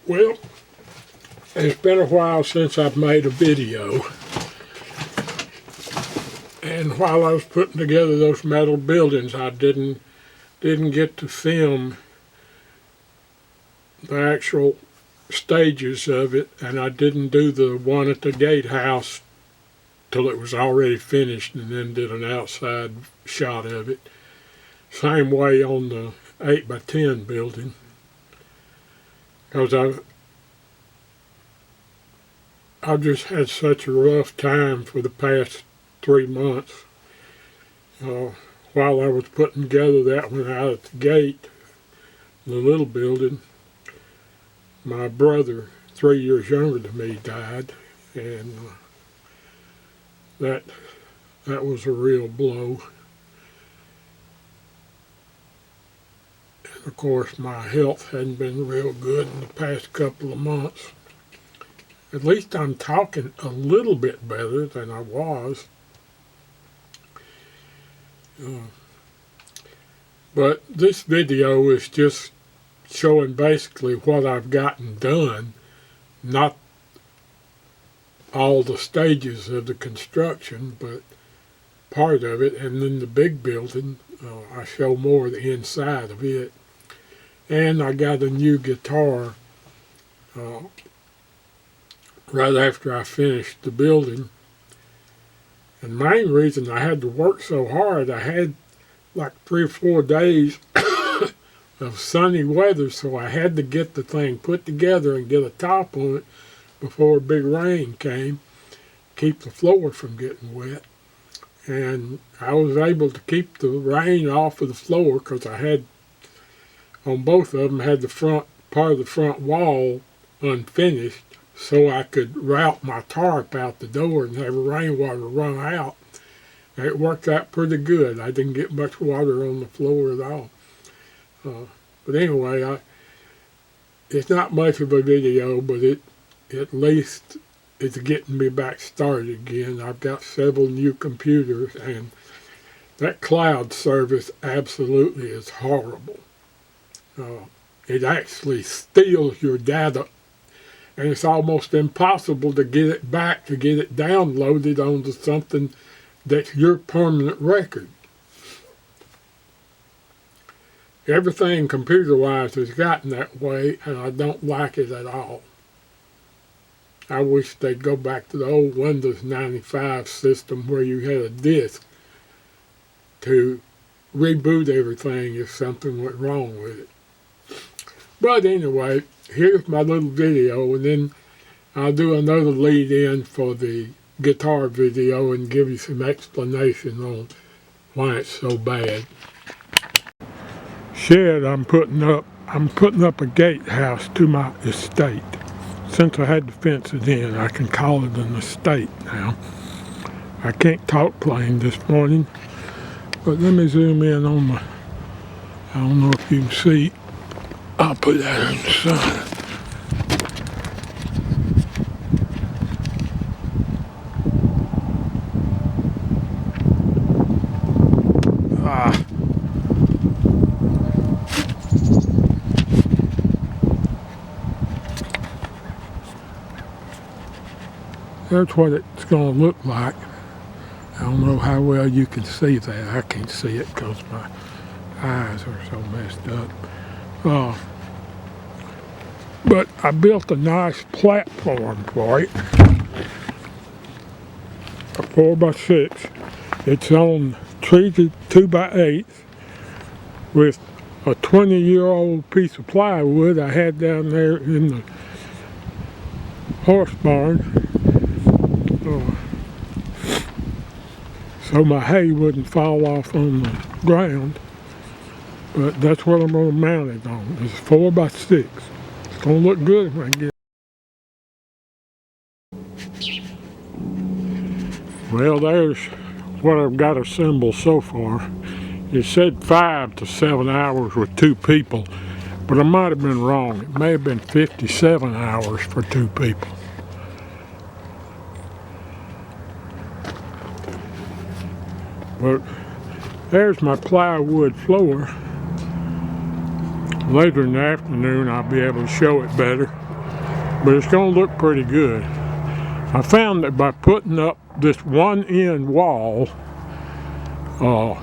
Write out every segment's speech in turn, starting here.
Well, it's been a while since I've made a video, and while I was putting together those metal buildings, I didn't get to film the actual stages of it, and I didn't do the one at the gatehouse till it was already finished, and then did an outside shot of it. Same way on the 8x10 building, because I've just had such a rough time for the past 3 months. While I was putting together that one out at the gate, the little building, my brother, 3 years younger than me, died, and that was a real blow. And of course, my health hadn't been real good in the past couple of months. At least I'm talking a little bit better than I was. But this video is just showing basically what I've gotten done, not all the stages of the construction, but part of it. And then the big building, I show more of the inside of it. And I got a new guitar right after I finished the building. And the main reason I had to work so hard, I had like 3 or 4 days of sunny weather, so I had to get the thing put together and get a top on it before a big rain came, keep the floor from getting wet. And I was able to keep the rain off of the floor because I had, on both of them, had the front part of the front wall unfinished, so I could route my tarp out the door and have rainwater run out. And it worked out pretty good. I didn't get much water on the floor at all. But anyway, it's not much of a video, but it at least it's getting me back started again. I've got several new computers, and that cloud service absolutely is horrible. It actually steals your data, and it's almost impossible to get it back, to get it downloaded onto something that's your permanent record. Everything computer-wise has gotten that way, and I don't like it at all. I wish they'd go back to the old Windows 95 system where you had a disk to reboot everything if something went wrong with it. But anyway, here's my little video, and then I'll do another lead-in for the guitar video and give you some explanation on why it's so bad. Shed I'm putting up a gatehouse to my estate. Since I had to fence it in, I can call it an estate now. I can't talk plain this morning, but let me zoom in on my, I don't know if you can see, I'll put that in the sun. That's what it's going to look like. I don't know how well you can see that. I can't see it because my eyes are so messed up. But I built a nice platform for it. A 4x6. It's on treated 2x8 with a 20-year-old piece of plywood I had down there in the horse barn. So my hay wouldn't fall off on the ground. But that's what I'm going to mount it on. It's 4x6. It's going to look good when I get it. Well, there's what I've got assembled so far. It said 5 to 7 hours with 2 people, but I might have been wrong. It may have been 57 hours for 2 people. But there's my plywood floor. later in the afternoon I'll be able to show it better, but it's going to look pretty good. I found that by putting up this one end wall and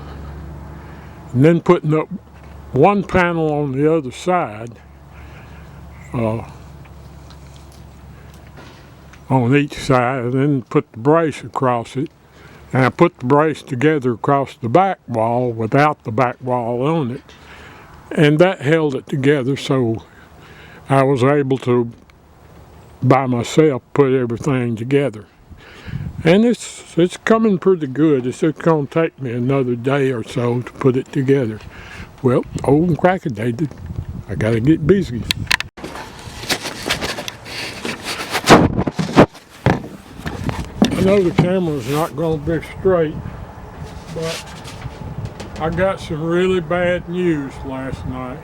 then putting up one panel on the other side on each side, and then put the brace across it, and I put the brace together across the back wall without the back wall on it, and that held it together, so I was able to by myself put everything together. And it's coming pretty good. It's just going to take me another day or so to put it together. Well, old and crackadated, I got to get busy. I know the camera's not going to be straight, but I got some really bad news last night.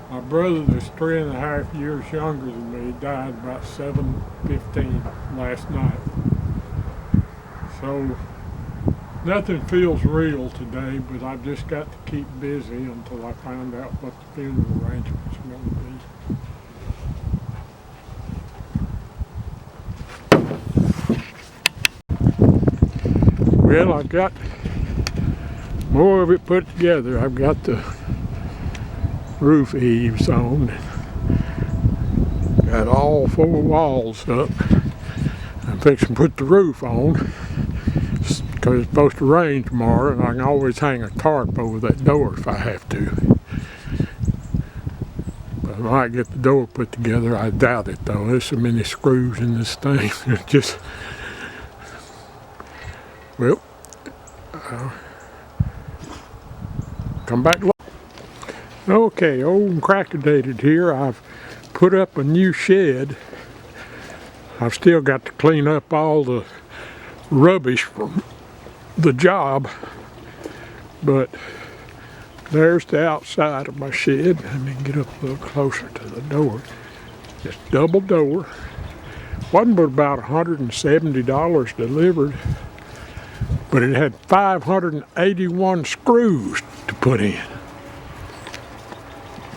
My brother that's 3.5 years younger than me died about 7:15 last night. So nothing feels real today, but I've just got to keep busy until I find out what the funeral arrangements are going to be. Well, I've got more of it put together. I've got the roof eaves on. Got all 4 walls up. I'm fixing to put the roof on because it's supposed to rain tomorrow, and I can always hang a tarp over that door if I have to. But I might get the door put together. I doubt it though. There's so many screws in this thing. It's just, well, come back. Okay, old and crackadated here. I've put up a new shed. I've still got to clean up all the rubbish from the job, but there's the outside of my shed. Let me get up a little closer to the door. It's double door. Wasn't but about $170 delivered, but it had 581 screws to put in.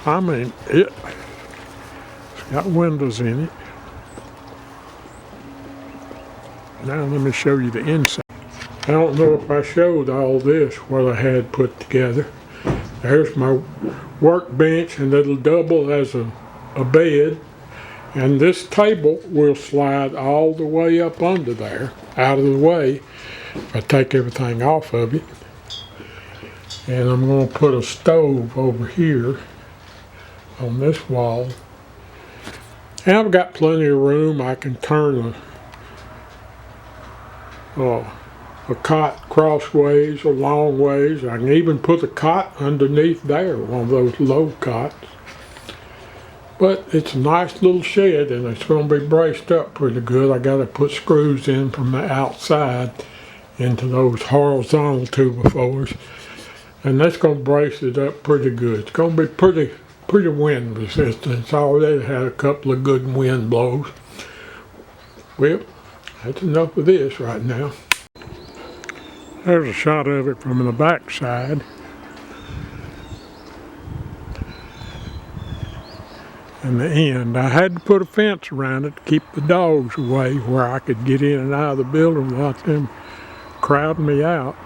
I mean, it's got windows in it. Now let me show you the inside. I don't know if I showed all this, what I had put together. There's my workbench, and it'll double as a bed. And this table will slide all the way up under there, out of the way, if I take everything off of it. And I'm going to put a stove over here on this wall. And I've got plenty of room. I can turn a cot crossways or long ways. I can even put a cot underneath there, one of those low cots. But it's a nice little shed, and it's going to be braced up pretty good. I got to put screws in from the outside into those horizontal 2x4s, and that's going to brace it up pretty good. It's going to be pretty wind resistant. It's already had a couple of good wind blows. Well, that's enough of this right now. There's a shot of it from the back side. And the end. I had to put a fence around it to keep the dogs away, where I could get in and out of the building without them crowding me out.